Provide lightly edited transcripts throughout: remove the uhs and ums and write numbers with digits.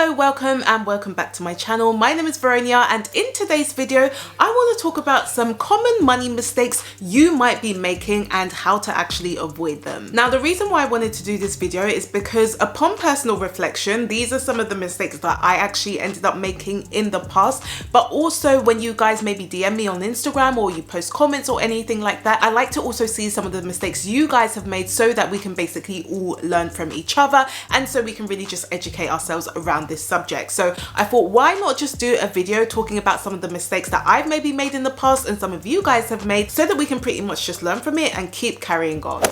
Hello, welcome and welcome back to my channel. My name is Veronia, and in today's video I want to talk about some common money mistakes you might be making and how to actually avoid them. Now, the reason why I wanted to do this video is because upon personal reflection, these are some of the mistakes that I actually ended up making in the past, but also when you guys maybe DM me on Instagram or you post comments or anything like that, I like to also see some of the mistakes you guys have made so that we can basically all learn from each other, and so we can really just educate ourselves around this subject. So I thought, why not just do a video talking about some of the mistakes that I've maybe made in the past and some of you guys have made, so that we can pretty much just learn from it and keep carrying on.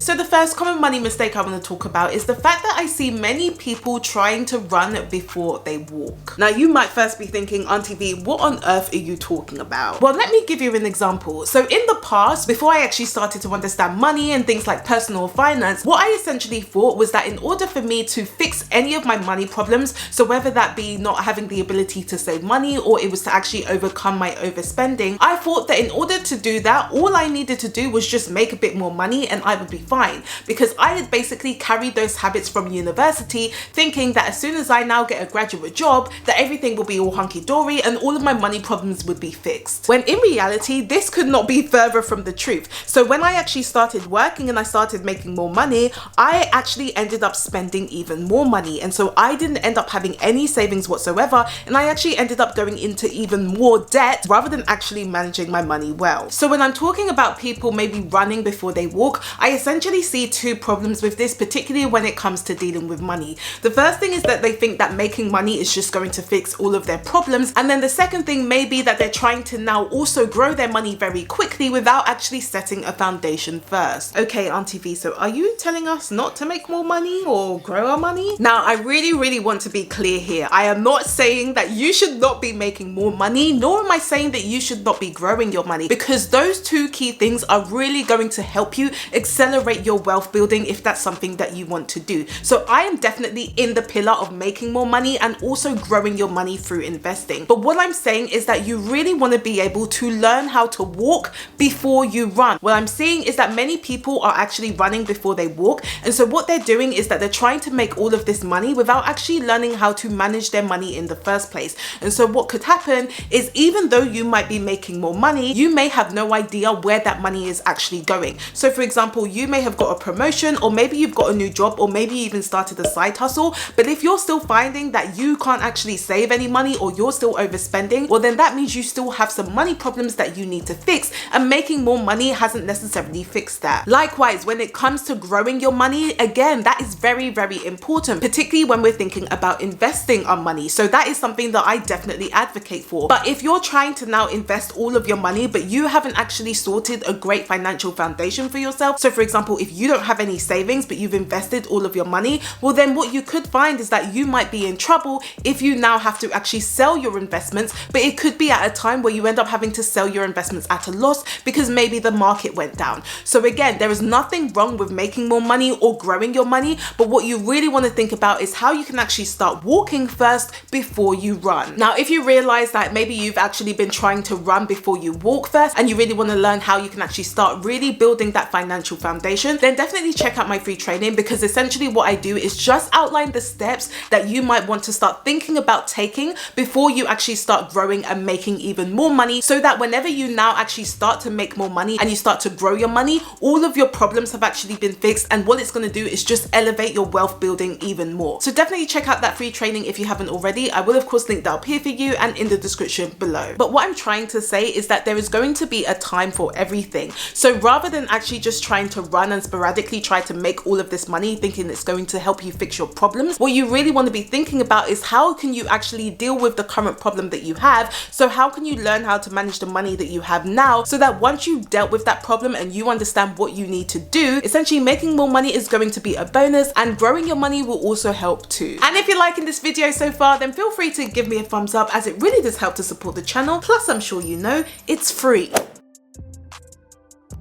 So the first common money mistake I want to talk about is the fact that I see many people trying to run before they walk. Now, you might first be thinking, Auntie V, what on earth are you talking about? Well, let me give you an example. So in the past, before I actually started to understand money and things like personal finance, what I essentially thought was that in order for me to fix any of my money problems, so whether that be not having the ability to save money or it was to actually overcome my overspending, I thought that in order to do that, all I needed to do was just make a bit more money and I would be fine, because I had basically carried those habits from university, thinking that as soon as I now get a graduate job, that everything will be all hunky-dory and all of my money problems would be fixed. When in reality, this could not be further from the truth. So when I actually started working and I started making more money, I actually ended up spending even more money, and so I didn't end up having any savings whatsoever, and I actually ended up going into even more debt rather than actually managing my money well. So when I'm talking about people maybe running before they walk, I essentially see two problems with this, particularly when it comes to dealing with money. The first thing is that they think that making money is just going to fix all of their problems, and then the second thing may be that they're trying to now also grow their money very quickly without actually setting a foundation first. Okay, Auntie V, so are you telling us not to make more money or grow our money? Now, I really want to be clear here. I am not saying that you should not be making more money, nor am I saying that you should not be growing your money, because those two key things are really going to help you accelerate your wealth building if that's something that you want to do. So I am definitely in the pillar of making more money and also growing your money through investing. But what I'm saying is that you really want to be able to learn how to walk before you run. What I'm seeing is that many people are actually running before they walk, and so what they're doing is that they're trying to make all of this money without actually learning how to manage their money in the first place. And so what could happen is, even though you might be making more money, you may have no idea where that money is actually going. So for example, you may have got a promotion, or maybe you've got a new job, or maybe you even started a side hustle, but if you're still finding that you can't actually save any money or you're still overspending, well then that means you still have some money problems that you need to fix, and making more money hasn't necessarily fixed that. Likewise, when it comes to growing your money, again, that is very important, particularly when we're thinking about investing our money. So that is something that I definitely advocate for. But if you're trying to now invest all of your money but you haven't actually sorted a great financial foundation for yourself, so for example, if you don't have any savings but you've invested all of your money, well then what you could find is that you might be in trouble if you now have to actually sell your investments, but it could be at a time where you end up having to sell your investments at a loss because maybe the market went down. So again, there is nothing wrong with making more money or growing your money, but what you really want to think about is how you can actually start walking first before you run. Now, if you realize that maybe you've actually been trying to run before you walk first, and you really want to learn how you can actually start really building that financial foundation, then definitely check out my free training, because essentially what I do is just outline the steps that you might want to start thinking about taking before you actually start growing and making even more money, so that whenever you now actually start to make more money and you start to grow your money, all of your problems have actually been fixed, and what it's going to do is just elevate your wealth building even more. So definitely check out that free training if you haven't already. I will of course link that up here for you and in the description below. But what I'm trying to say is that there is going to be a time for everything. So rather than actually just trying to run and sporadically try to make all of this money thinking it's going to help you fix your problems, what you really want to be thinking about is how can you actually deal with the current problem that you have. So how can you learn how to manage the money that you have now, so that once you've dealt with that problem and you understand what you need to do, essentially making more money is going to be a bonus, and growing your money will also help too. And if you're liking this video so far, then feel free to give me a thumbs up, as it really does help to support the channel. Plus, I'm sure you know it's free.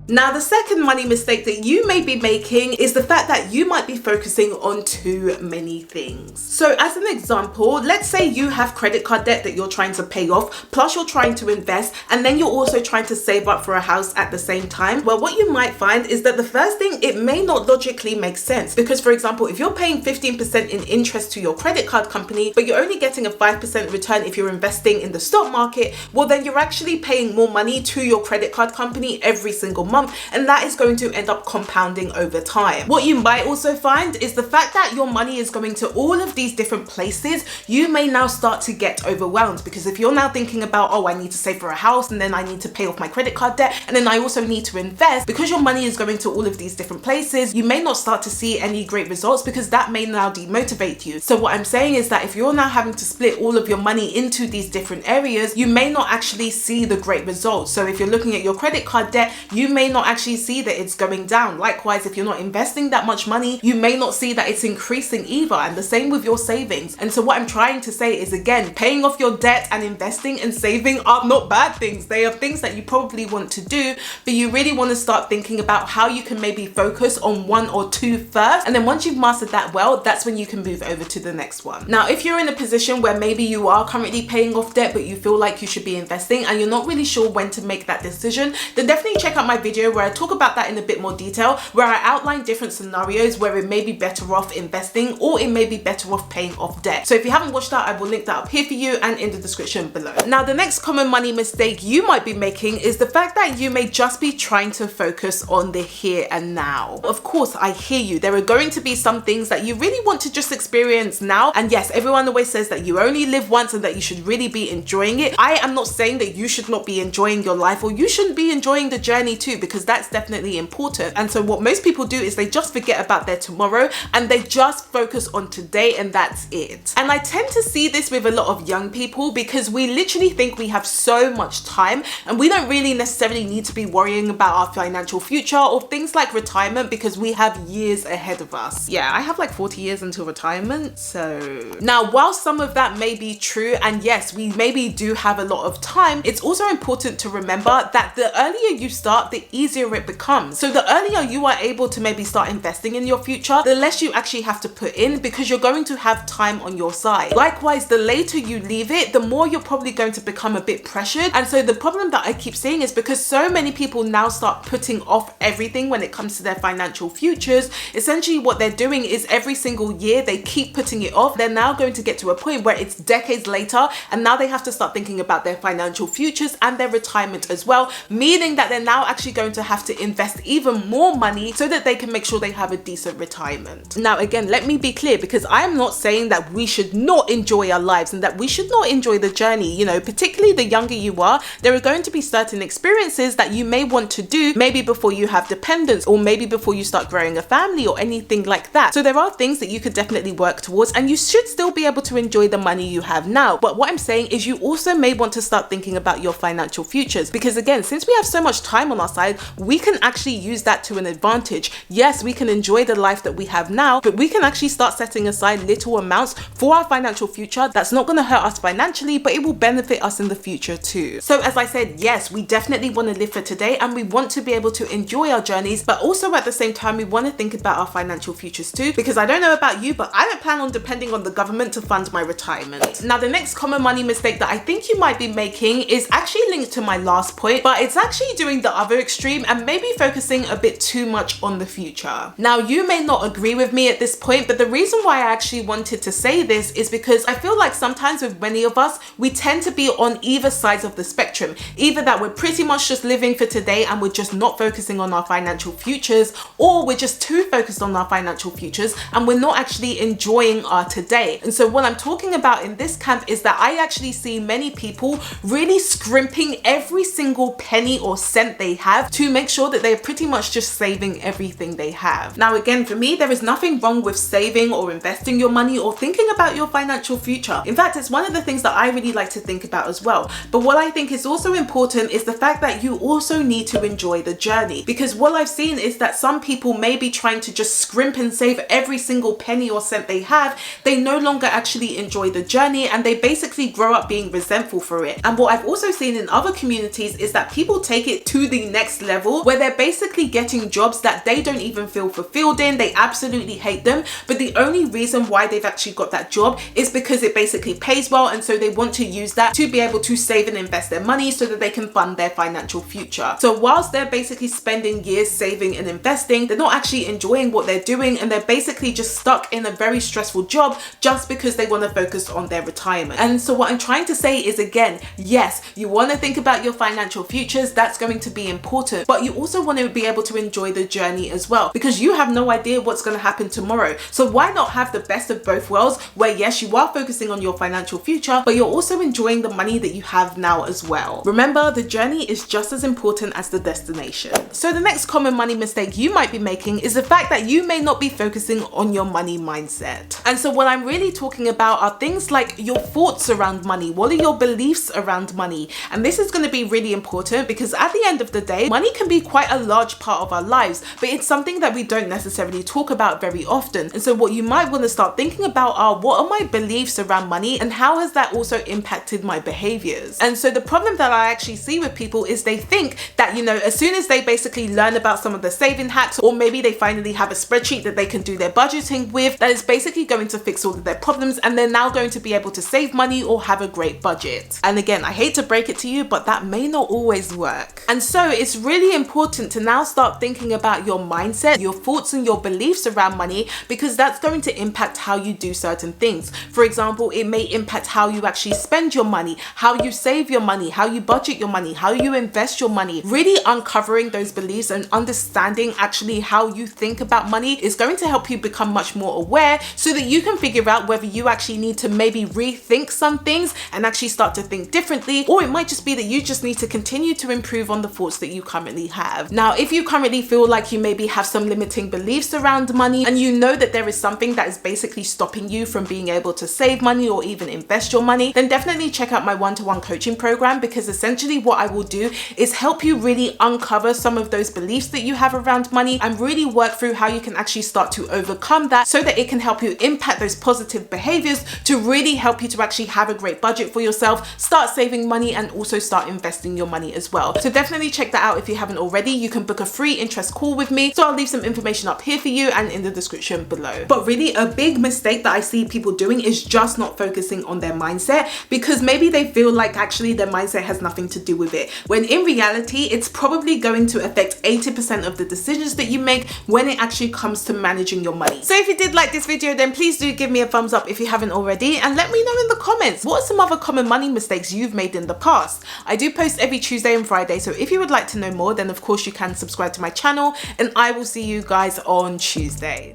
Now, the second money mistake that you may be making is the fact that you might be focusing on too many things. So as an example, let's say you have credit card debt that you're trying to pay off, plus you're trying to invest, and then you're also trying to save up for a house at the same time. Well, what you might find is that the first thing, it may not logically make sense, because for example, if you're paying 15% in interest to your credit card company, but you're only getting a 5% return if you're investing in the stock market, well then you're actually paying more money to your credit card company every single month, and that is going to end up compounding over time. What you might also find is the fact that your money is going to all of these different places. You may now start to get overwhelmed, because if you're now thinking about, oh, I need to save for a house, and then I need to pay off my credit card debt, and then I also need to invest, because your money is going to all of these different places, you may not start to see any great results, because that may now demotivate you. So what I'm saying is that if you're now having to split all of your money into these different areas, you may not actually see the great results. So if you're looking at your credit card debt, you may not actually see that it's going down. Likewise, if you're not investing that much money, you may not see that it's increasing either, and the same with your savings. And so what I'm trying to say is, again, paying off your debt and investing and saving are not bad things. They are things that you probably want to do, but you really want to start thinking about how you can maybe focus on one or two first, and then once you've mastered that well, that's when you can move over to the next one. Now, if you're in a position where maybe you are currently paying off debt, but you feel like you should be investing and you're not really sure when to make that decision, then definitely check out my video where I talk about that in a bit more detail, where I outline different scenarios where it may be better off investing or it may be better off paying off debt. So if you haven't watched that, I will link that up here for you and in the description below. Now, the next common money mistake you might be making is the fact that you may just be trying to focus on the here and now. Of course, I hear you. There are going to be some things that you really want to just experience now. And yes, everyone always says that you only live once and that you should really be enjoying it. I am not saying that you should not be enjoying your life, or you shouldn't be enjoying the journey too, because that's definitely important. And so what most people do is they just forget about their tomorrow and they just focus on today, and that's it. And I tend to see this with a lot of young people, because we literally think we have so much time and we don't really necessarily need to be worrying about our financial future or things like retirement, because we have years ahead of us. Yeah, I have like 40 years until retirement. So now, while some of that may be true, and yes, we maybe do have a lot of time, it's also important to remember that the earlier you start, the easier it becomes. So the earlier you are able to maybe start investing in your future, the less you actually have to put in, because you're going to have time on your side. Likewise, the later you leave it, the more you're probably going to become a bit pressured. And so the problem that I keep seeing is because so many people now start putting off everything when it comes to their financial futures, essentially what they're doing is every single year they keep putting it off. They're now going to get to a point where it's decades later, and now they have to start thinking about their financial futures and their retirement as well, meaning that they're now actually going to have to invest even more money so that they can make sure they have a decent retirement. Now, again, let me be clear, because I'm not saying that we should not enjoy our lives and that we should not enjoy the journey. You know, particularly the younger you are, there are going to be certain experiences that you may want to do maybe before you have dependents, or maybe before you start growing a family or anything like that. So there are things that you could definitely work towards, and you should still be able to enjoy the money you have now. But what I'm saying is you also may want to start thinking about your financial futures, because again, since we have so much time on our side, we can actually use that to an advantage. Yes, we can enjoy the life that we have now, but we can actually start setting aside little amounts for our financial future. That's not going to hurt us financially, but it will benefit us in the future too. So as I said, yes, we definitely want to live for today and we want to be able to enjoy our journeys, but also at the same time, we want to think about our financial futures too, because I don't know about you, but I don't plan on depending on the government to fund my retirement. Now, the next common money mistake that I think you might be making is actually linked to my last point, but it's actually doing the other extreme and maybe focusing a bit too much on the future. Now, you may not agree with me at this point, but the reason why I actually wanted to say this is because I feel like sometimes with many of us, we tend to be on either sides of the spectrum. Either that we're pretty much just living for today and we're just not focusing on our financial futures, or we're just too focused on our financial futures and we're not actually enjoying our today. And so what I'm talking about in this camp is that I actually see many people really scrimping every single penny or cent they have to make sure that they're pretty much just saving everything they have. Now, again, for me, there is nothing wrong with saving or investing your money or thinking about your financial future. In fact, it's one of the things that I really like to think about as well. But what I think is also important is the fact that you also need to enjoy the journey, because what I've seen is that some people may be trying to just scrimp and save every single penny or cent they have. They no longer actually enjoy the journey and they basically grow up being resentful for it. And what I've also seen in other communities is that people take it to the next next level where they're basically getting jobs that they don't even feel fulfilled in. They absolutely hate them, but the only reason why they've actually got that job is because it basically pays well, and so they want to use that to be able to save and invest their money so that they can fund their financial future. So whilst they're basically spending years saving and investing, they're not actually enjoying what they're doing, and they're basically just stuck in a very stressful job just because they want to focus on their retirement. And so what I'm trying to say is, again, yes, you want to think about your financial futures, that's going to be important, but you also want to be able to enjoy the journey as well, because you have no idea what's going to happen tomorrow. So why not have the best of both worlds, where yes, you are focusing on your financial future, but you're also enjoying the money that you have now as well. Remember, the journey is just as important as the destination. So the next common money mistake you might be making is the fact that you may not be focusing on your money mindset. And so what I'm really talking about are things like your thoughts around money. What are your beliefs around money? And this is going to be really important, because at the end of the day, money can be quite a large part of our lives, but it's something that we don't necessarily talk about very often. And so what you might want to start thinking about are, what are my beliefs around money, and how has that also impacted my behaviors? And so the problem that I actually see with people is they think that, you know, as soon as they basically learn about some of the saving hacks, or maybe they finally have a spreadsheet that they can do their budgeting with, that is basically going to fix all of their problems, and they're now going to be able to save money or have a great budget. And again, I hate to break it to you, but that may not always work. And so it's really important to now start thinking about your mindset, your thoughts and your beliefs around money, because that's going to impact how you do certain things. For example, it may impact how you actually spend your money, how you save your money, how you budget your money, how you invest your money. Really uncovering those beliefs and understanding actually how you think about money is going to help you become much more aware, so that you can figure out whether you actually need to maybe rethink some things and actually start to think differently, or it might just be that you just need to continue to improve on the thoughts that you currently have. Now, if you currently feel like you maybe have some limiting beliefs around money, and you know that there is something that is basically stopping you from being able to save money or even invest your money, then definitely check out my one-to-one coaching program, because essentially what I will do is help you really uncover some of those beliefs that you have around money, and really work through how you can actually start to overcome that, so that it can help you impact those positive behaviors to really help you to actually have a great budget for yourself, start saving money, and also start investing your money as well. So definitely check that out if you haven't already. You can book a free interest call with me, so I'll leave some information up here for you and in the description below. But really, a big mistake that I see people doing is just not focusing on their mindset, because maybe they feel like actually their mindset has nothing to do with it, when in reality it's probably going to affect 80% of the decisions that you make when it actually comes to managing your money. So if you did like this video, then please do give me a thumbs up if you haven't already, and let me know in the comments what are some other common money mistakes you've made in the past. I do post every Tuesday and Friday, so if you would like to know more, then of course you can subscribe to my channel, and I will see you guys on Tuesday.